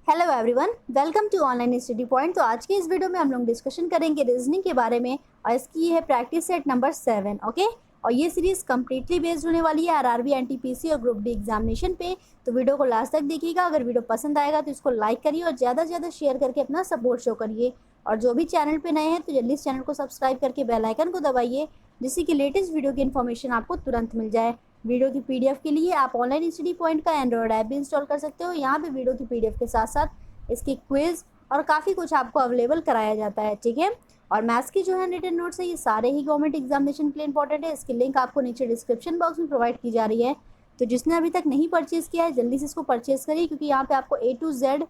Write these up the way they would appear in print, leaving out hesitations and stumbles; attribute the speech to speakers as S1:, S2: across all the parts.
S1: Hello everyone, welcome to Online Study Point. तो आज के इस वीडियो में हम लोग डिस्कशन करेंगे रीजनिंग के बारे में और इसकी है प्रैक्टिस सेट नंबर 7। ओके, और ये सीरीज कम्प्लीटली बेस्ड होने वाली है आरआरबी, एनटीपीसी और ग्रुप डी एग्जामिनेशन पे। तो वीडियो को लास्ट तक देखिएगा। अगर वीडियो पसंद आएगा तो इसको लाइक करिए और ज़्यादा से ज़्यादा शेयर करके अपना सपोर्ट शो करिए। और जो भी चैनल पर नए हैं तो जल्दी इस चैनल को सब्सक्राइब करके बेल आइकन को दबाइए, जिससे कि लेटेस्ट वीडियो की इन्फॉर्मेशन आपको तुरंत मिल जाए। वीडियो की पीडीएफ के लिए आप ऑनलाइन स्टडी पॉइंट का एंड्रॉयड ऐप भी इंस्टॉल कर सकते हो। यहाँ पे वीडियो की पीडीएफ के साथ साथ इसकी क्विज और काफ़ी कुछ आपको अवेलेबल कराया जाता है, ठीक है। और मैथ्स की जो है रिटन नोट्स है, ये सारे ही गवर्नमेंट एग्जामिनेशन के लिए इंपॉर्टेंट है। इसकी लिंक आपको नीचे डिस्क्रिप्शन बॉक्स में प्रोवाइड की जा रही है। तो जिसने अभी तक नहीं परचेज़ किया है जल्दी से इसको परचेज करिए, क्योंकि यहाँ पे आपको A to Z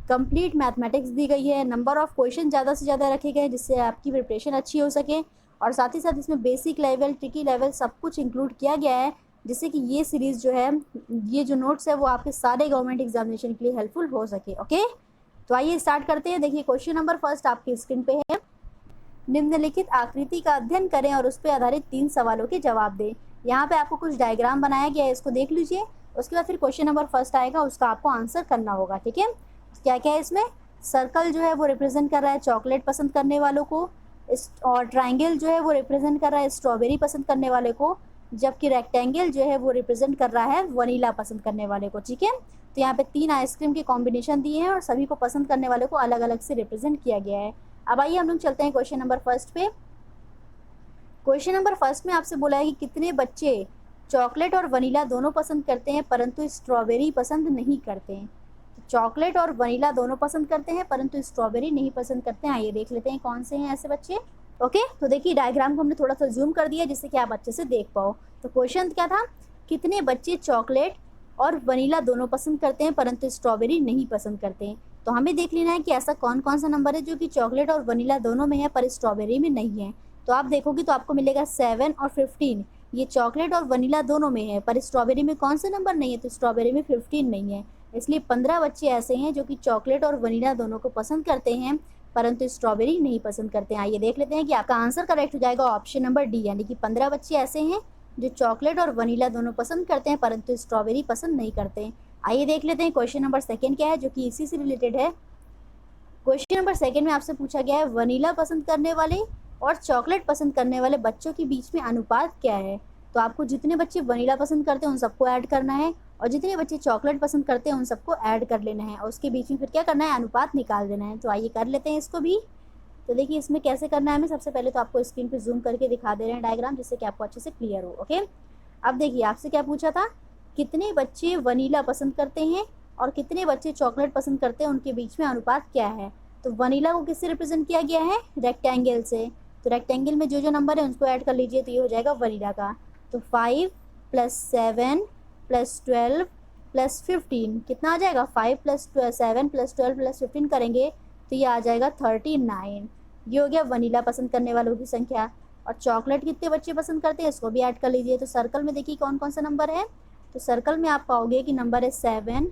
S1: complete mathematics दी गई है। नंबर ऑफ क्वेश्चन ज़्यादा से ज़्यादा रखे गए हैं, जिससे आपकी प्रिपरेशन अच्छी हो सके। और साथ ही साथ इसमें बेसिक लेवल, ट्रिकी लेवल सब कुछ इंक्लूड किया गया है, जिससे कि ये सीरीज़ जो है, ये जो नोट्स है वो आपके सारे गवर्नमेंट एग्जामिनेशन के लिए हेल्पफुल हो सके। ओके, तो आइए स्टार्ट करते हैं। देखिए क्वेश्चन नंबर फर्स्ट आपकी स्क्रीन पे है। निम्नलिखित आकृति का अध्ययन करें और उस पर आधारित 3 सवालों के जवाब दें। यहाँ पे आपको कुछ डायग्राम बनाया गया है, इसको देख लीजिए। उसके बाद फिर क्वेश्चन नंबर फर्स्ट आएगा, उसका आपको आंसर करना होगा, ठीक है। क्या क्या है इसमें? सर्कल जो है वो रिप्रेजेंट कर रहा है चॉकलेट पसंद करने वालों को, और ट्राइंगल जो है वो रिप्रेजेंट कर रहा है स्ट्रॉबेरी पसंद करने वाले को, जबकि रेक्टेंगल जो है वो रिप्रेजेंट कर रहा है वनीला पसंद करने वाले को, ठीक है। तो यहाँ पे 3 आइसक्रीम के कॉम्बिनेशन दिए हैं और सभी को पसंद करने वाले को अलग अलग से रिप्रेजेंट किया गया है। अब आइए हम लोग चलते हैं क्वेश्चन नंबर फर्स्ट पे। क्वेश्चन नंबर फर्स्ट में आपसे बोला है कि कितने बच्चे चॉकलेट और वनीला दोनों पसंद करते हैं परंतु स्ट्रॉबेरी पसंद नहीं करते हैं। तो चॉकलेट और वनीला दोनों पसंद करते हैं परंतु स्ट्रॉबेरी नहीं पसंद करते हैं। आइए देख लेते हैं कौन से हैं ऐसे बच्चे। ओके, तो देखिए डायग्राम को हमने थोड़ा सा जूम कर दिया जिससे कि आप अच्छे से देख पाओ। तो क्वेश्चन क्या था? कितने बच्चे चॉकलेट और वनीला दोनों पसंद करते हैं परंतु स्ट्रॉबेरी नहीं पसंद करते हैं। तो हमें देख लेना है कि ऐसा कौन कौन सा नंबर है जो कि चॉकलेट और वनीला दोनों में है पर स्ट्रॉबेरी में नहीं है। तो आप देखोगे तो आपको मिलेगा 7 और 15। ये चॉकलेट और वनीला दोनों में है पर स्ट्रॉबेरी में कौन सा नंबर नहीं है? तो स्ट्रॉबेरी में 15 नहीं है। इसलिए 15 बच्चे ऐसे हैं जो कि चॉकलेट और वनीला दोनों को पसंद करते हैं परंतु स्ट्रॉबेरी नहीं पसंद करते हैं। आइए देख लेते हैं कि आपका आंसर करेक्ट हो जाएगा ऑप्शन नंबर डी, यानी कि 15 बच्चे ऐसे हैं जो चॉकलेट और वनीला दोनों पसंद करते हैं परंतु स्ट्रॉबेरी पसंद नहीं करते हैं। आइए देख लेते हैं क्वेश्चन नंबर सेकंड क्या है, जो कि इसी से रिलेटेड है। क्वेश्चन नंबर सेकंड में आपसे पूछा गया है वनीला पसंद करने वाले और चॉकलेट पसंद करने वाले बच्चों के बीच में अनुपात क्या है। तो आपको जितने बच्चे वनीला पसंद करते हैं उन सबको ऐड करना है और जितने बच्चे चॉकलेट पसंद करते हैं उन सबको ऐड कर लेना है और उसके बीच में फिर क्या करना है? अनुपात निकाल देना है। तो आइए कर लेते हैं इसको भी। तो देखिए इसमें कैसे करना है हमें, सबसे पहले तो आपको स्क्रीन पे जूम करके दिखा दे रहे हैं डायग्राम, जिससे कि आपको अच्छे से क्लियर हो। ओके, अब देखिए आपसे क्या पूछा था, कितने बच्चे वनीला पसंद करते हैं और कितने बच्चे चॉकलेट पसंद करते हैं, उनके बीच में अनुपात क्या है। तो वनीला को किससे रिप्रेजेंट किया गया है? रेक्टेंगल से। तो रेक्टेंगल में जो जो नंबर है उनको ऐड कर लीजिए, तो ये हो जाएगा वनीला का। तो 5 + 7 + 12 + 15 कितना आ जाएगा? 5 + 7 + 12 + 15 करेंगे तो ये आ जाएगा 39। ये हो गया वनीला पसंद करने वालों की संख्या। और चॉकलेट कितने बच्चे पसंद करते हैं इसको भी ऐड कर लीजिए। तो सर्कल में देखिए कौन कौन सा नंबर है। तो सर्कल में आप पाओगे कि नंबर है 7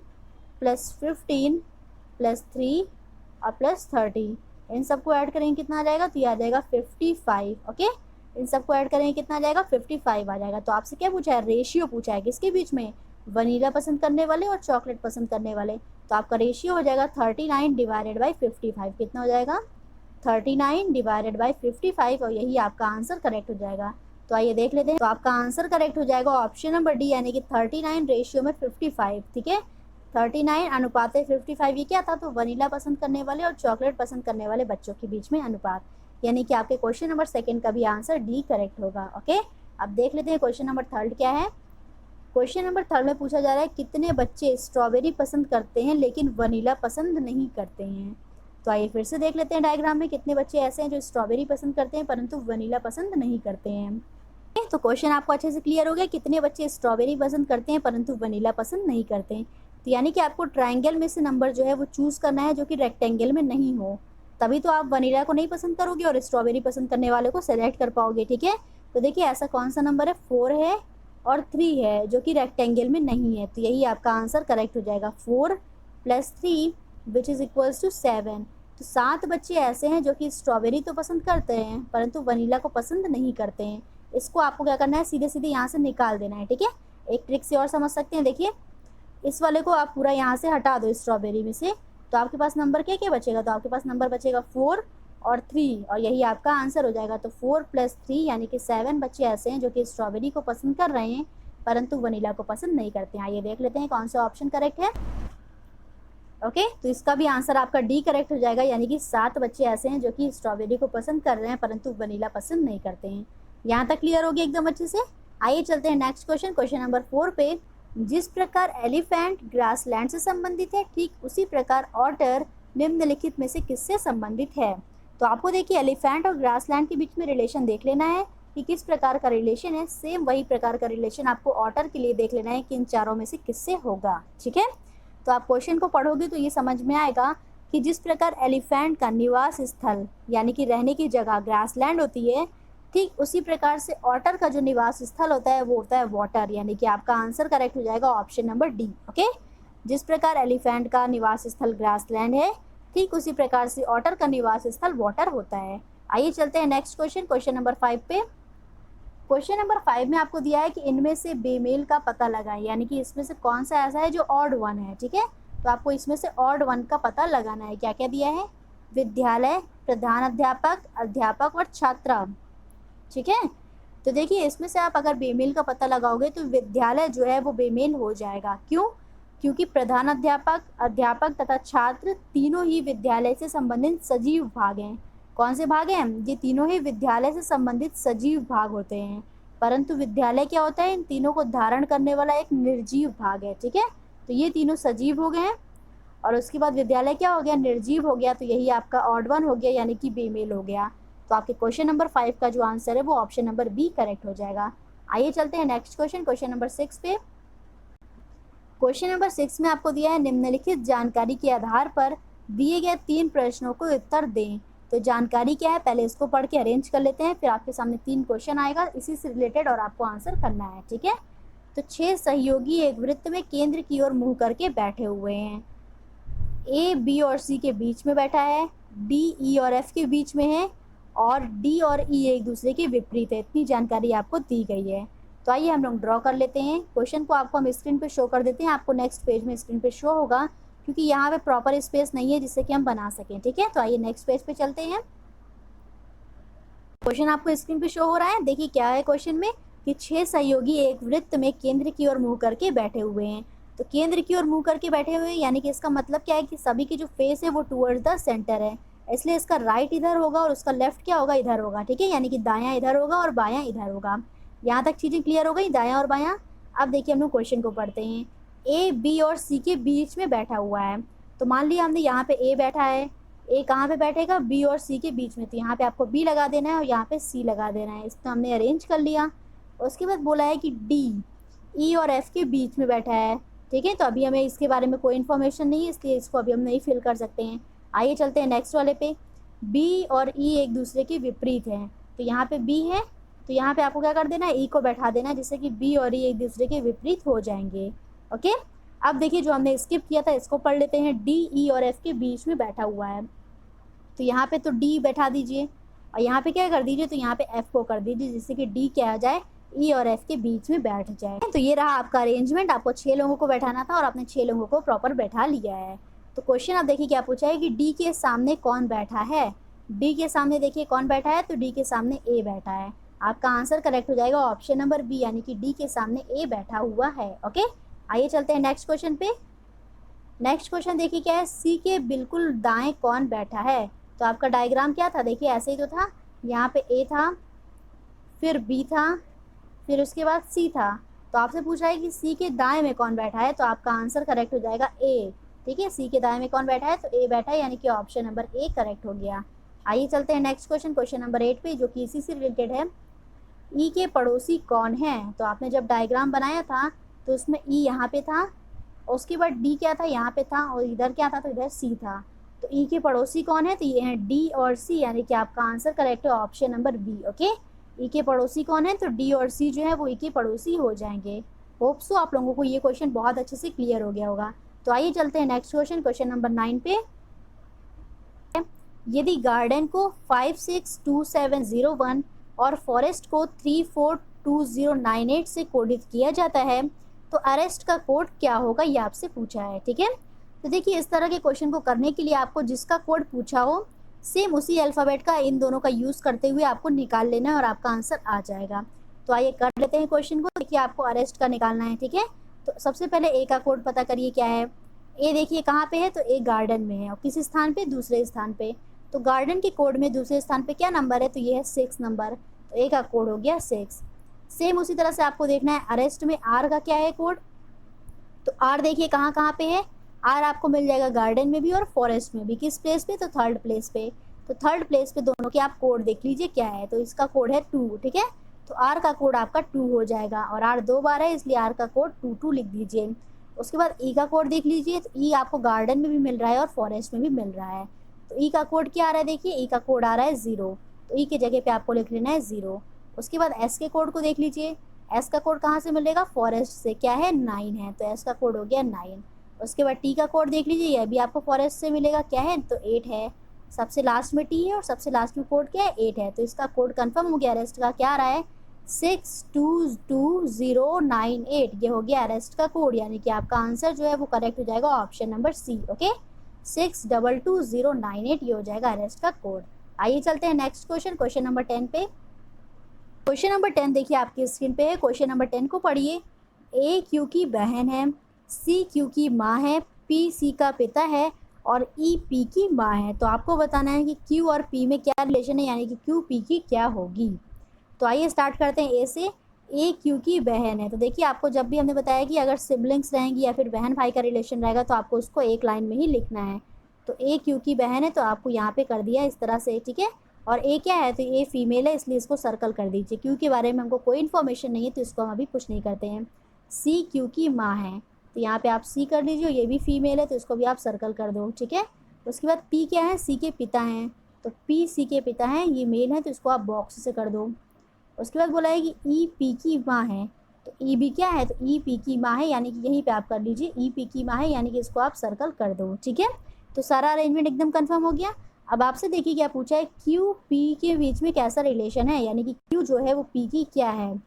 S1: + 15 + 3 और +30। इन सबको ऐड करेंगे कितना आ जाएगा? तो ये आ जाएगा 55। ओके, इन सबको ऐड करेंगे कितना आ जाएगा? 55 आ जाएगा। तो आपसे क्या पूछा है? रेशियो पूछा है किसके बीच में? वनीला पसंद करने वाले और चॉकलेट पसंद करने वाले। तो आपका रेशियो हो जाएगा 39 / 55। कितना हो जाएगा? 39 / 55 और यही आपका आंसर करेक्ट हो जाएगा। तो आइए देख लेते हैं। तो आपका आंसर करेक्ट हो जाएगा ऑप्शन नंबर डी, यानी कि 39 रेशियो में 55, ठीक है। 39 अनुपात 55 ये क्या था? तो वनीला पसंद करने वाले और चॉकलेट पसंद करने वाले बच्चों के बीच में अनुपात, यानी कि आपके क्वेश्चन नंबर सेकंड का भी आंसर डी करेक्ट होगा। ओके, अब देख लेते हैं क्वेश्चन नंबर थर्ड क्या है। क्वेश्चन नंबर थर्ड में पूछा जा रहा है कितने बच्चे स्ट्रॉबेरी पसंद करते हैं लेकिन वनीला पसंद नहीं करते हैं। तो आइए फिर से देख लेते हैं डायग्राम में कितने बच्चे ऐसे हैं जो स्ट्रॉबेरी पसंद करते हैं परंतु वनीला पसंद नहीं करते हैं। तो क्वेश्चन आपको अच्छे से क्लियर हो गया, कितने बच्चे स्ट्रॉबेरी पसंद करते हैं परंतु वनीला पसंद नहीं करते हैं। तो यानी कि आपको ट्राइंगल में से नंबर जो है वो चूज़ करना है जो कि रेक्टेंगल में नहीं हो, तभी तो आप वनीला को नहीं पसंद करोगे और स्ट्रॉबेरी पसंद करने वाले को सेलेक्ट कर पाओगे, ठीक है। तो देखिए ऐसा कौन सा नंबर है? 4 है और 3 है जो कि रेक्टेंगल में नहीं है। तो यही आपका आंसर करेक्ट हो जाएगा। 4 + 3 विच इज़ इक्वल्स टू 7। तो 7 बच्चे ऐसे हैं जो कि स्ट्रॉबेरी तो पसंद करते हैं परंतु वनीला को पसंद नहीं करते हैं। इसको आपको क्या करना है? सीधे सीधे यहाँ से निकाल देना है, ठीक है। एक ट्रिक से और समझ सकते हैं, देखिए इस वाले को आप पूरा यहाँ से हटा दो स्ट्रॉबेरी में से, तो आपके पास नंबर क्या क्या बचेगा, तो आपके पास नंबर बचेगा 4 और 3, और यही आपका आंसर हो जाएगा। तो 4 + 3 यानी कि 7 बच्चे ऐसे हैं जो कि स्ट्रॉबेरी को पसंद कर रहे हैं परंतु वनीला को पसंद नहीं करते हैं। आइए देख लेते हैं कौन सा ऑप्शन करेक्ट है। ओके, तो इसका भी आंसर आपका डी करेक्ट हो जाएगा, यानी कि 7 बच्चे ऐसे हैं जो कि स्ट्रॉबेरी को पसंद कर रहे हैं परंतु वनीला पसंद नहीं करते हैं। यहाँ तक क्लियर हो गया एकदम अच्छे से। आइए चलते हैं नेक्स्ट क्वेश्चन, क्वेश्चन नंबर 4 पे। जिस प्रकार एलिफेंट ग्रासलैंड से संबंधित है, ठीक उसी प्रकार ऑटर निम्नलिखित में से किससे संबंधित है। तो आपको देखिए एलिफेंट और ग्रासलैंड के बीच में रिलेशन देख लेना है कि किस प्रकार का रिलेशन है। सेम वही प्रकार का रिलेशन आपको ऑटर के लिए देख लेना है कि इन चारों में से किससे होगा। ठीक है, तो आप क्वेश्चन को पढ़ोगे तो ये समझ में आएगा कि जिस प्रकार एलिफेंट का निवास स्थल यानी कि रहने की जगह ग्रासलैंड होती है, ठीक उसी प्रकार से ऑटर का जो निवास स्थल होता है वो होता है वाटर, यानी कि आपका आंसर करेक्ट हो जाएगा ऑप्शन नंबर डी। ओके, जिस प्रकार एलिफेंट का निवास स्थल ग्रासलैंड है, ठीक उसी प्रकार से ऑटर का निवास स्थल वाटर होता है। आइए चलते हैं नेक्स्ट क्वेश्चन, क्वेश्चन नंबर 5 पे। क्वेश्चन नंबर 5 में आपको दिया है कि इनमें से बेमेल का पता लगाएं, यानी कि इसमें से कौन सा ऐसा है जो ऑड वन है। ठीक है, तो आपको इसमें से ऑड वन का पता लगाना है। क्या क्या दिया है, विद्यालय, प्रधान अध्यापक, अध्यापक और छात्रा। ठीक है, तो देखिए इसमें से आप अगर बेमेल का पता लगाओगे तो विद्यालय जो है वो बेमेल हो जाएगा। क्यों, क्योंकि प्रधान अध्यापक, अध्यापक तथा छात्र तीनों ही विद्यालय से संबंधित सजीव भाग हैं। कौन से भाग हैं, ये तीनों ही विद्यालय से संबंधित सजीव भाग होते हैं, परंतु विद्यालय क्या होता है, इन तीनों को धारण करने वाला एक निर्जीव भाग है। ठीक है, तो ये तीनों सजीव हो गए हैं और उसके बाद विद्यालय क्या हो गया, निर्जीव हो गया, तो यही आपका ऑड वन हो गया यानी कि बेमेल हो गया। तो आपके क्वेश्चन नंबर 5 का जो आंसर है वो ऑप्शन नंबर बी करेक्ट हो जाएगा। आइए चलते हैं नेक्स्ट क्वेश्चन, क्वेश्चन नंबर 6 पे। क्वेश्चन नंबर 6 में आपको दिया है निम्नलिखित जानकारी के आधार पर दिए गए 3 प्रश्नों को उत्तर दें। तो जानकारी क्या है, पहले इसको पढ़ के अरेंज कर लेते हैं, फिर आपके सामने 3 क्वेश्चन आएगा इसी से रिलेटेड और आपको आंसर करना है। ठीक है, तो 6 सहयोगी एक वृत्त में केंद्र की ओर मुंह करके बैठे हुए हैं। ए, बी और सी के बीच में बैठा है, डी, ई और एफ के बीच में है और डी और ई एक दूसरे के विपरीत है। इतनी जानकारी आपको दी गई है। तो आइए हम लोग ड्रॉ कर लेते हैं। क्वेश्चन को आपको हम स्क्रीन पे शो कर देते हैं, आपको नेक्स्ट पेज में स्क्रीन पे शो होगा क्योंकि यहाँ पे प्रॉपर स्पेस नहीं है जिससे कि हम बना सकें। ठीक है, तो आइए नेक्स्ट पेज पे चलते हैं। क्वेश्चन आपको स्क्रीन पे शो हो रहा है, देखिए क्या है क्वेश्चन में कि 6 सहयोगी एक वृत्त में केंद्र की ओर मुँह करके बैठे हुए हैं। तो केंद्र की ओर मुँह करके बैठे हुए हैं यानी कि इसका मतलब क्या है कि सभी की जो फेस है वो टूवर्ड्स द सेंटर है, इसलिए इसका राइट इधर होगा और उसका लेफ्ट क्या होगा, इधर होगा। ठीक है, यानी कि दायां इधर होगा और बायां इधर होगा। यहाँ तक चीज़ें क्लियर हो गई, दायां और बायां। अब देखिए हम लोग क्वेश्चन को पढ़ते हैं। ए, बी और सी के बीच में बैठा हुआ है, तो मान लिया हमने यहाँ पे ए बैठा है, ए कहाँ पे बैठेगा, बी और सी के बीच में, तो यहाँ पे आपको बी लगा देना है और यहाँ पे सी लगा देना है। इसको हमने अरेंज कर लिया। उसके बाद बोला है कि डी, ई और एफ के बीच में बैठा है। ठीक है, तो अभी हमें इसके बारे में कोई इन्फॉर्मेशन नहीं है इसलिए इसको अभी हम नहीं फिल कर सकते हैं। आइए चलते हैं नेक्स्ट वाले पे। बी और ई एक दूसरे के विपरीत हैं, तो यहाँ पे बी है तो यहाँ पे आपको क्या कर देना है, ई को बैठा देना है जिससे कि बी और ई एक दूसरे के विपरीत हो जाएंगे। ओके, अब देखिए जो हमने स्किप किया था इसको पढ़ लेते हैं। डी, ई और एफ के बीच में बैठा हुआ है, तो यहाँ पे तो डी बैठा दीजिए और यहाँ पे क्या कर दीजिए, तो यहाँ पे एफ को कर दीजिए जिससे कि डी क्या आ जाए, ई और एफ के बीच में बैठ जाए। तो ये रहा आपका अरेंजमेंट, आपको 6 लोगों को बैठाना था और आपने 6 लोगों को प्रॉपर बैठा लिया है। तो क्वेश्चन आप देखिए क्या पूछा है कि डी के सामने कौन बैठा है। डी के सामने देखिए कौन बैठा है, तो डी के सामने ए बैठा है। आपका आंसर करेक्ट हो जाएगा ऑप्शन नंबर बी, यानी कि डी के सामने ए बैठा हुआ है। ओके, आइए चलते हैं नेक्स्ट क्वेश्चन पे। नेक्स्ट क्वेश्चन देखिए क्या है, सी के बिल्कुल दाएं कौन बैठा है। तो आपका डायग्राम क्या था, देखिए ऐसे ही तो था, यहाँ पे ए था, फिर बी था, फिर उसके बाद सी था। तो आपसे पूछा है कि सी के दाएं में कौन बैठा है, तो आपका आंसर करेक्ट हो जाएगा ए। ठीक है, सी के दाएं में कौन बैठा है, तो ए बैठा है, यानी कि ऑप्शन नंबर ए करेक्ट हो गया। आइए चलते हैं नेक्स्ट क्वेश्चन, क्वेश्चन नंबर 8 पे, जो कि इसी से रिलेटेड है। ई के पड़ोसी कौन है। तो आपने जब डायग्राम बनाया था तो उसमें ई यहाँ पे था, उसके बाद डी क्या था, यहाँ पे था, और इधर क्या था, तो इधर सी था। तो ई के पड़ोसी कौन है, तो ये हैं डी और सी, यानी कि आपका आंसर करेक्ट है ऑप्शन नंबर बी। ओके, ई के पड़ोसी कौन है, तो डी और सी जो है वो ई के पड़ोसी हो जाएंगे। होप सो आप लोगों को ये क्वेश्चन बहुत अच्छे से क्लियर हो गया होगा। तो आइए चलते हैं नेक्स्ट क्वेश्चन, क्वेश्चन नंबर 9 पे। यदि गार्डन को 562701 और फॉरेस्ट को 342098 से कोडित किया जाता है तो अरेस्ट का कोड क्या होगा, ये आपसे पूछा है। ठीक है, तो देखिए इस तरह के क्वेश्चन को करने के लिए आपको जिसका कोड पूछा हो सेम उसी अल्फ़ाबेट का इन दोनों का यूज़ करते हुए आपको निकाल लेना है और आपका आंसर आ जाएगा। तो आइए कर लेते हैं क्वेश्चन को। देखिए आपको अरेस्ट का निकालना है, ठीक है। तो सबसे पहले ए का कोड पता करिए क्या है। ए देखिए कहाँ पे है, तो ए गार्डन में है और किस स्थान पे, दूसरे स्थान पे। तो गार्डन के कोड में दूसरे स्थान पे क्या नंबर है, तो ये है 6 नंबर। तो ए का कोड हो गया 6। सेम उसी तरह से आपको देखना है अरेस्ट में आर का क्या है कोड। तो आर देखिए कहाँ कहाँ पे है, आर आपको मिल जाएगा गार्डन में भी और फॉरेस्ट में भी। किस प्लेस पे, तो थर्ड प्लेस पे। तो थर्ड प्लेस पे दोनों के आप कोड देख लीजिए क्या है। तो इसका कोड है 2, ठीक है। तो आर का कोड आपका 2 हो जाएगा और आर 2 बार है इसलिए आर का कोड 2 लिख दीजिए। उसके बाद ई का कोड देख लीजिए। तो ई आपको गार्डन में भी मिल रहा है और फॉरेस्ट में भी मिल रहा है। तो ई का कोड क्या आ रहा है, देखिए ई का कोड आ रहा है 0। तो ई के जगह पे आपको लिख लेना है 0। उसके बाद एस के कोड को देख लीजिए। एस का कोड कहाँ से मिलेगा, फॉरेस्ट से। क्या है, 9 है। तो एस का कोड हो गया 9। उसके बाद टी का कोड देख लीजिए, यह भी आपको फॉरेस्ट से मिलेगा। क्या है, तो 8 है। सबसे लास्ट में टी है और सबसे लास्ट में कोड क्या है, 8 है। तो इसका कोड कंफर्म हो गया। अरेस्ट का क्या आ रहा है, 622098। ये हो गया अरेस्ट का कोड, यानी कि आपका आंसर जो है वो करेक्ट हो जाएगा ऑप्शन नंबर सी। ओके, 622098 ये हो जाएगा अरेस्ट का कोड। आइए चलते हैं नेक्स्ट क्वेश्चन, क्वेश्चन नंबर 10 पे। क्वेश्चन नंबर 10 देखिए आपकी स्क्रीन पे है। क्वेश्चन नंबर 10 को पढ़िए। ए क्यू की बहन है, सी क्यू की माँ है, पी सी का पिता है और ई पी की माँ है। तो आपको बताना है कि क्यू और पी में क्या रिलेशन है, यानी कि क्यू पी की क्या होगी। तो आइए स्टार्ट करते हैं ए से। ए क्यू की बहन है। तो देखिए आपको जब भी हमने बताया कि अगर सिबलिंग्स रहेंगी या फिर बहन भाई का रिलेशन रहेगा तो आपको उसको एक लाइन में ही लिखना है। तो ए क्यू की बहन है तो आपको यहाँ पे कर दिया इस तरह से, ठीक है। और ए क्या है, तो ए फीमेल है इसलिए इसको सर्कल कर दीजिए। क्यू के बारे में हमको कोई इन्फॉर्मेशन नहीं है तो इसको हम अभी कुछ नहीं करते हैं। सी क्यू की माँ है तो यहाँ पे आप सी कर लीजिए। ये भी फीमेल है तो इसको भी आप सर्कल कर दो, ठीक है। उसके बाद पी क्या है, सी के पिता हैं। तो पी सी के पिता हैं, ये मेल है तो इसको आप बॉक्स से कर दो। उसके बाद बोला है कि ई पी की माँ है। तो ई भी क्या है, तो ई पी की माँ है, यानी कि यहीं पे आप कर लीजिए ई पी की माँ है, यानी कि इसको आप सर्कल कर दो, ठीक है। तो सारा अरेंजमेंट एकदम कंफर्म हो गया। अब आपसे देखिए क्या पूछा है, क्यू पी के बीच में कैसा रिलेशन है, यानी कि क्यू जो है वो पी की क्या है।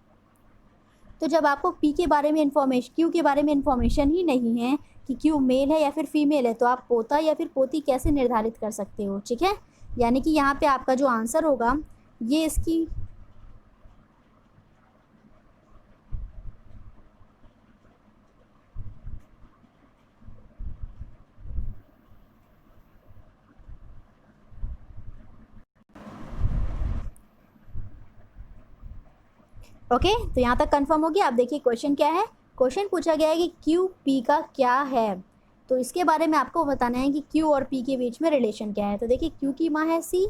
S1: तो जब आपको पी के बारे में इन्फॉर्मेशन, क्यू के बारे में इन्फॉर्मेशन ही नहीं है कि क्यू मेल है या फिर फीमेल है, तो आप पोता या फिर पोती कैसे निर्धारित कर सकते हो, ठीक है। यानी कि यहाँ पे आपका जो आंसर होगा ये इसकी ओके। तो यहाँ तक कंफर्म हो गया। अब देखिए क्वेश्चन क्या है। क्वेश्चन पूछा गया है कि क्यू पी का क्या है। तो इसके बारे में आपको बताना है कि क्यू और पी के बीच में रिलेशन क्या है। तो देखिए क्यू की माँ है सी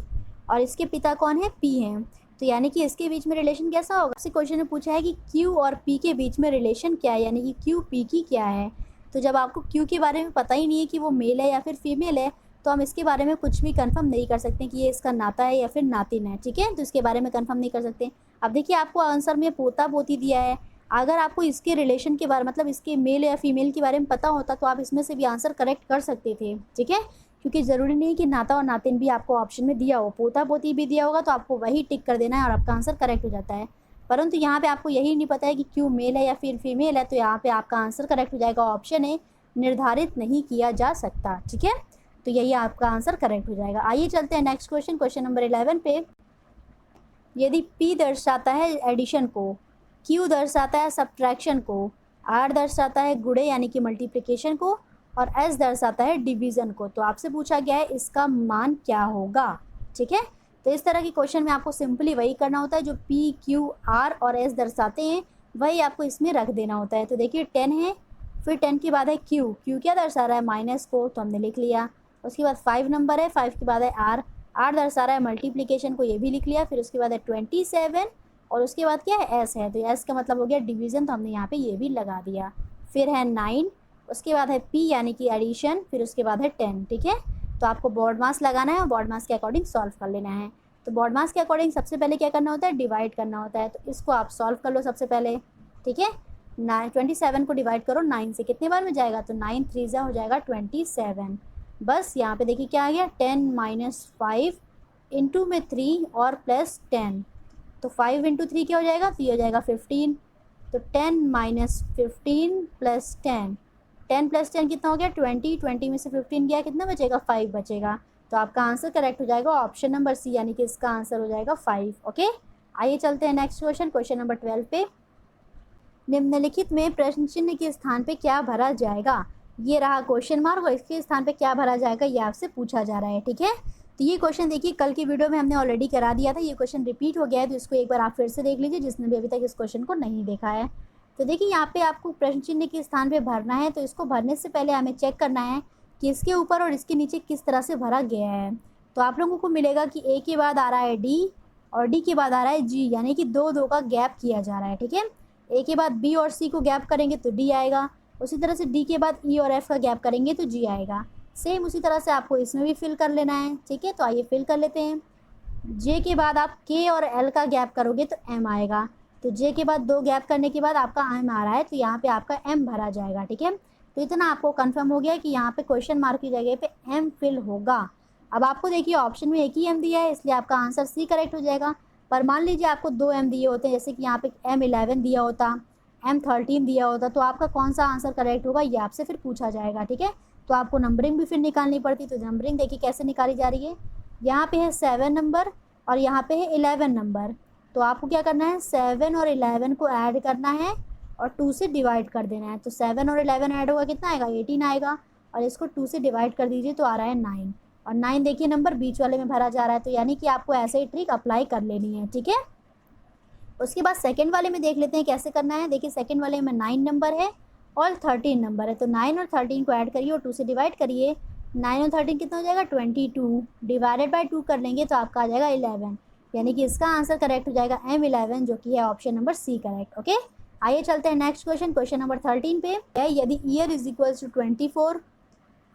S1: और इसके पिता कौन है, पी हैं। तो यानी कि इसके बीच में रिलेशन कैसा होगा। इसी क्वेश्चन में पूछा है कि क्यू और पी के बीच में रिलेशन क्या है, यानी कि क्यू पी की क्या है। तो जब आपको क्यू के बारे में पता ही नहीं है कि वो मेल है या फिर फीमेल है तो हम इसके बारे में कुछ भी कंफर्म नहीं कर सकते कि ये इसका नाता है या फिर नातिन है, ठीक है। तो इसके बारे में कंफर्म नहीं कर सकते। अब देखिए आपको आंसर में पोता पोती दिया है। अगर आपको इसके रिलेशन के बारे मतलब इसके मेल या फीमेल के बारे में पता होता तो आप इसमें से भी आंसर करेक्ट कर सकते थे, ठीक है। क्योंकि ज़रूरी नहीं कि नाता और नातिन भी आपको ऑप्शन में दिया हो, पोता पोती भी दिया होगा तो आपको वही टिक कर देना है और आपका आंसर करेक्ट हो जाता है। परंतु यहाँ पे आपको यही नहीं पता है कि क्यों मेल है या फिर फीमेल है, तो यहाँ पे आपका आंसर करेक्ट हो जाएगा ऑप्शन ए, निर्धारित नहीं किया जा सकता, ठीक है। तो यही आपका आंसर करेक्ट हो जाएगा। आइए चलते हैं नेक्स्ट क्वेश्चन, क्वेश्चन नंबर 11 पे। यदि P दर्शाता है एडिशन को, Q दर्शाता है सब्ट्रैक्शन को, R दर्शाता है गुणे यानी कि मल्टीप्लिकेशन को और S दर्शाता है डिवीज़न को, तो आपसे पूछा गया है इसका मान क्या होगा, ठीक है। तो इस तरह के क्वेश्चन में आपको सिंपली वही करना होता है जो P, Q, R और S दर्शाते हैं वही आपको इसमें रख देना होता है। तो देखिए 10 है, फिर 10 के बाद है Q, Q क्या दर्शा रहा है, माइनस को, तो हमने लिख लिया। उसके बाद 5 नंबर है, 5 के बाद है R, आर दर्शा रहा है मल्टीप्लिकेशन को, ये भी लिख लिया। फिर उसके बाद है 27 और उसके बाद क्या है एस है, तो एस का मतलब हो गया डिवीज़न, तो हमने यहाँ पे ये भी लगा दिया। फिर है 9, उसके बाद है पी यानी कि एडिशन, फिर उसके बाद है 10, ठीक है। तो आपको बॉड मास लगाना है और बॉड मास के अकॉर्डिंग सॉल्व कर लेना है। तो बॉड मास के अकॉर्डिंग सबसे पहले क्या करना होता है, डिवाइड करना होता है। तो इसको आप सॉल्व कर लो सबसे पहले, ठीक है। 27 को डिवाइड करो 9 से, कितने बार में जाएगा, तो 9 3 हो जाएगा 27। बस यहाँ पे देखिए क्या आ गया, 10 - 5 इंटू में 3 और प्लस 10, तो 5 इंटू 3 क्या हो जाएगा, तो ये हो जाएगा 15। तो 10 - 15 प्लस 10 10 + 10 कितना हो गया 20, 20 में से 15 गया, कितना बचेगा 5 बचेगा। तो आपका आंसर करेक्ट हो जाएगा ऑप्शन नंबर सी, यानी कि इसका आंसर हो जाएगा 5। ओके, आइए चलते हैं नेक्स्ट क्वेश्चन, क्वेश्चन नंबर 12 पे। निम्नलिखित में प्रश्न चिन्ह के स्थान पे क्या भरा जाएगा। ये रहा क्वेश्चन मार्क और इसके स्थान पे क्या भरा जाएगा ये आपसे पूछा जा रहा है। ठीक है, तो ये क्वेश्चन देखिए कल की वीडियो में हमने ऑलरेडी करा दिया था, ये क्वेश्चन रिपीट हो गया है, तो इसको एक बार आप फिर से देख लीजिए जिसने भी अभी तक इस क्वेश्चन को नहीं देखा है। तो देखिए यहाँ पे आपको प्रश्न चिन्ह के स्थान पे भरना है, तो इसको भरने से पहले हमें चेक करना है कि इसके ऊपर और इसके नीचे किस तरह से भरा गया है। तो आप लोगों को मिलेगा कि ए के बाद आ रहा है डी और डी के बाद आ रहा है जी, यानी कि दो का गैप किया जा रहा है। ठीक है, ए के बाद बी और सी को गैप करेंगे तो डी आएगा, उसी तरह से डी के बाद ई और एफ का गैप करेंगे तो जी आएगा। सेम उसी तरह से आपको इसमें भी फिल कर लेना है। ठीक है, तो आइए फिल कर लेते हैं। जे के बाद आप के और एल का गैप करोगे तो एम आएगा, तो जे के बाद 2 गैप करने के बाद आपका एम आ रहा है, तो यहाँ पे आपका एम भरा जाएगा। ठीक है, तो इतना आपको कंफर्म हो गया कि यहाँ पे क्वेश्चन मार्क की जगह पे एम फिल होगा। अब आपको देखिए ऑप्शन में एक ही एम दिया है, इसलिए आपका आंसर सी करेक्ट हो जाएगा। पर मान लीजिए आपको 2 एम दिए होते हैं, जैसे कि यहाँ पे M11 दिया होता, M13 दिया होता, तो आपका कौन सा आंसर करेक्ट होगा ये आपसे फिर पूछा जाएगा। ठीक है, तो आपको नंबरिंग भी फिर निकालनी पड़ती, तो नंबरिंग देखिए कैसे निकाली जा रही है। यहाँ पे है 7 नंबर और यहाँ पे है 11 नंबर, तो आपको क्या करना है 7 और 11 को ऐड करना है और 2 से डिवाइड कर देना है। तो 7 और 11 ऐड होगा कितना आएगा 18 आएगा, और इसको 2 से डिवाइड कर दीजिए तो आ रहा है 9, और 9 देखिए नंबर बीच वाले में भरा जा रहा है, तो यानी कि आपको ऐसे ही ट्रिक अप्लाई कर लेनी है। ठीक है, उसके बाद सेकंड वाले में देख लेते हैं कैसे करना है। देखिए सेकंड वाले में 9 नंबर है और 13 नंबर है, तो 9 और 13 को ऐड करिए और 2 से डिवाइड करिए। 9 और 13 कितना हो जाएगा 22, डिवाइडेड बाय 2 कर लेंगे तो आपका आ जाएगा 11, यानी कि इसका आंसर करेक्ट हो जाएगा M11, जो कि है option number C correct. Okay, आइए चलते हैं नेक्स्ट क्वेश्चन, क्वेश्चन नंबर 13 पे है। यदि year is equals to 24,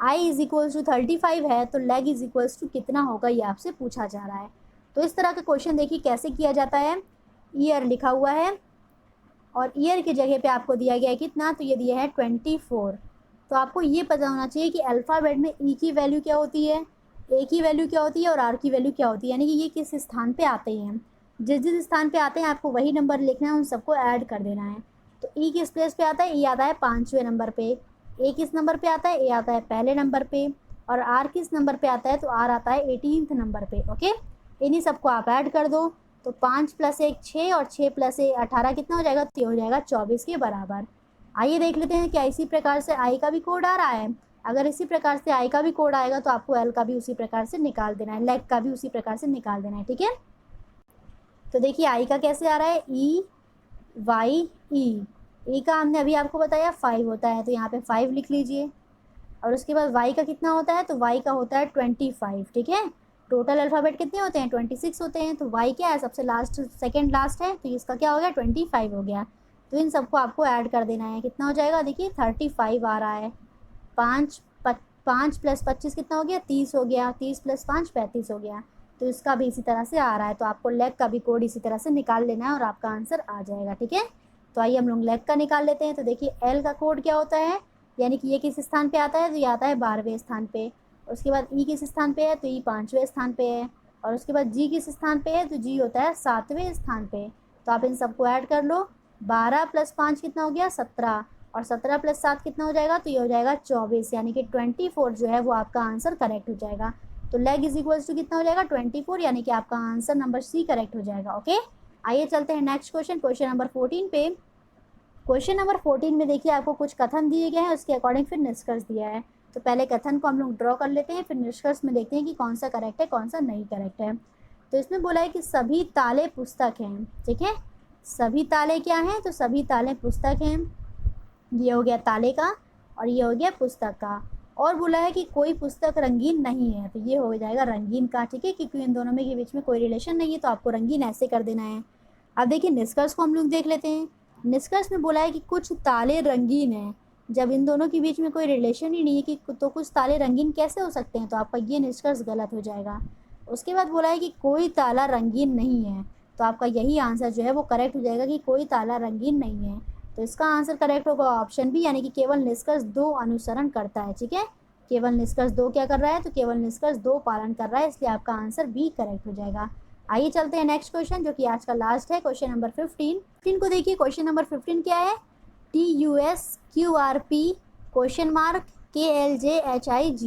S1: I is equals to 35 है, तो लेग इज इक्वल्स टू कितना होगा ये आपसे पूछा जा रहा है। तो इस तरह का क्वेश्चन देखिए कैसे किया जाता है। ईयर लिखा हुआ है और ईयर की जगह पे आपको दिया गया है कितना, तो ये दिया है 24। तो आपको ये पता होना चाहिए कि अल्फ़ाबेट में ई की वैल्यू क्या होती है, ए की वैल्यू क्या होती है और आर की वैल्यू क्या होती है, यानी कि ये किस स्थान पे आते हैं। जिस जिस स्थान पे आते हैं आपको वही नंबर लिखना है, उन सबको ऐड कर देना है। तो ई किस प्लेस पे आता है, ई आता है 5वें नंबर पे। ए किस नंबर पे आता है, ए आता है पहले नंबर पे। और आर किस नंबर पे आता है, तो आर आता है 18th नंबर पे। ओके, इन्हीं सबको आप ऐड कर दो, तो 5 + 1 6 और 6 + 1 18 कितना हो जाएगा, तो हो जाएगा 24 के बराबर। आइए देख लेते हैं क्या इसी प्रकार से आई का भी कोड आ रहा है। अगर इसी प्रकार से आई का भी कोड आएगा तो आपको एल का भी उसी प्रकार से निकाल देना है, लेग का भी उसी प्रकार से निकाल देना है। ठीक है, तो देखिए आई का कैसे आ रहा है, ई वाई ई। ई का हमने अभी आपको बताया 5 होता है, तो यहाँ पे 5 लिख लीजिए। और उसके बाद वाई का कितना होता है, तो वाई का होता है 25। ठीक है, टोटल अल्फ़ाबेट कितने होते हैं 26 होते हैं, तो वाई क्या है सबसे लास्ट, सेकंड लास्ट है, तो इसका क्या हो गया 25 हो गया। तो इन सबको आपको ऐड कर देना है, कितना हो जाएगा देखिए 35 आ रहा है। 5 + 25 कितना हो गया 30 हो गया, 30 + 5 35 हो गया। तो इसका भी इसी तरह से आ रहा है, तो आपको लेग का भी कोड इसी तरह से निकाल लेना है और आपका आंसर आ जाएगा। ठीक है, तो आइए हम लोग लेग का निकाल लेते हैं। तो देखिए एल का कोड क्या होता है, यानी कि ये किस स्थान पे आता है, तो ये आता है 12वें स्थान पे। उसके बाद ई किस स्थान पे है, तो ई 5वें स्थान पे है। और उसके बाद जी किस स्थान पे है, तो जी होता है 7वें स्थान पे। तो आप इन सबको ऐड कर लो, 12 + 5 कितना हो गया 17, और 17 + 7 कितना हो जाएगा, तो ये हो जाएगा 24, यानी कि 24 जो है वो आपका आंसर करेक्ट हो जाएगा। तो लेग इज इक्वल्स टू कितना हो जाएगा 24, यानी कि आपका आंसर नंबर सी करेक्ट हो जाएगा। ओके, आइए चलते हैं नेक्स्ट क्वेश्चन, क्वेश्चन नंबर 14 पे। क्वेश्चन नंबर 14 में देखिए आपको कुछ कथन दिए गए हैं, उसके अकॉर्डिंग फिर निष्कर्ष दिया है। तो पहले कथन को हम लोग ड्रॉ कर लेते हैं, फिर निष्कर्ष में देखते हैं कि कौन सा करेक्ट है कौन सा नहीं करेक्ट है। तो इसमें बोला है कि सभी ताले पुस्तक हैं। ठीक है, सभी ताले क्या हैं, तो सभी ताले पुस्तक हैं, ये हो गया ताले का और ये हो गया पुस्तक का। और बोला है कि कोई पुस्तक रंगीन नहीं है, तो ये हो जाएगा रंगीन का। ठीक है, क्योंकि इन दोनों में के बीच में कोई रिलेशन नहीं है, तो आपको रंगीन ऐसे कर देना है। अब देखिए निष्कर्ष को हम लोग देख लेते हैं। निष्कर्ष में बोला है कि कुछ ताले रंगीन हैं। जब इन दोनों के बीच में कोई रिलेशन ही नहीं है कि तो कुछ ताले रंगीन कैसे हो सकते हैं, तो आपका ये निष्कर्ष गलत हो जाएगा। उसके बाद बोला है कि कोई ताला रंगीन नहीं है, तो आपका यही आंसर जो है वो करेक्ट हो जाएगा कि कोई ताला रंगीन नहीं है। तो इसका आंसर करेक्ट होगा ऑप्शन बी, यानी कि केवल निष्कर्ष 2 अनुसरण करता है। ठीक है, केवल निष्कर्ष 2 क्या कर रहा है, तो केवल निष्कर्ष 2 पालन कर रहा है, इसलिए आपका आंसर बी करेक्ट हो जाएगा। आइए चलते हैं नेक्स्ट क्वेश्चन, जो कि आज का लास्ट है, क्वेश्चन नंबर 15 को देखिए। क्वेश्चन नंबर 15 क्या है, TUSQRP क्वेश्चन मार्क KLJHIG।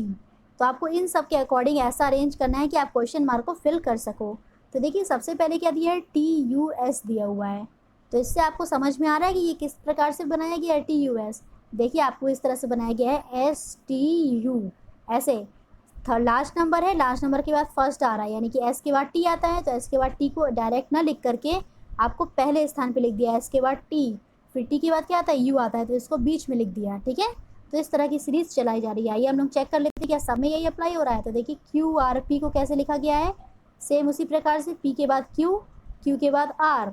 S1: तो आपको इन सब के अकॉर्डिंग ऐसा अरेंज करना है कि आप क्वेश्चन मार्क को फिल कर सको। तो देखिए सबसे पहले क्या दिया है, TUS दिया हुआ है। तो इससे आपको समझ में आ रहा है कि ये किस प्रकार से बनाया गया है TUS। देखिए आपको इस तरह से बनाया गया है STU ऐसे। थर्ड लास्ट नंबर है, लास्ट नंबर के बाद फर्स्ट आ रहा है, यानी कि S के बाद T आता है। तो S के बाद T को डायरेक्ट ना लिख करके आपको पहले स्थान पे लिख दिया, S के बाद T, फिर T के बाद क्या आता है, U आता है, तो इसको बीच में लिख दिया, ठीक है। तो इस तरह की सीरीज चलाई जा रही है। आइए हम लोग चेक कर लेते हैं क्या सब में यही अप्लाई हो रहा है। तो देखिए QRP को कैसे लिखा गया है, सेम उसी प्रकार से P के बाद Q, Q के बाद R।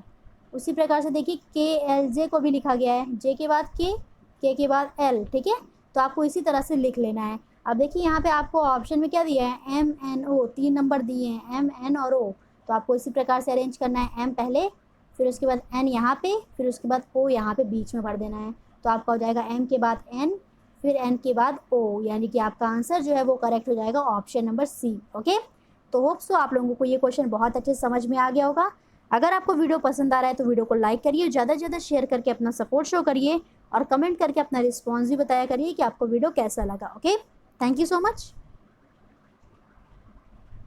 S1: उसी प्रकार से देखिए KLJ को भी लिखा गया है, J के बाद K के बाद L, ठीक है। तो आपको इसी तरह से लिख लेना है। अब देखिए यहाँ पे आपको ऑप्शन में क्या दिया है, MNO, 3 नंबर दिए हैं, MN और O। तो आपको इसी प्रकार से अरेंज करना है, M पहले, फिर उसके बाद N यहाँ पे, फिर उसके बाद O यहाँ पे बीच में भर देना है। तो आपका हो जाएगा M के बाद N, फिर N के बाद O, यानी कि आपका आंसर जो है वो करेक्ट हो जाएगा ऑप्शन नंबर C। ओके, तो होप सो आप लोगों को ये क्वेश्चन बहुत अच्छे से समझ में आ गया होगा। अगर आपको वीडियो पसंद आ रहा है तो वीडियो को लाइक करिए, ज़्यादा से ज़्यादा शेयर करके अपना सपोर्ट शो करिए और कमेंट करके अपना रिस्पॉन्स भी बताया करिए कि आपको वीडियो कैसा लगा। Okay, thank you so much.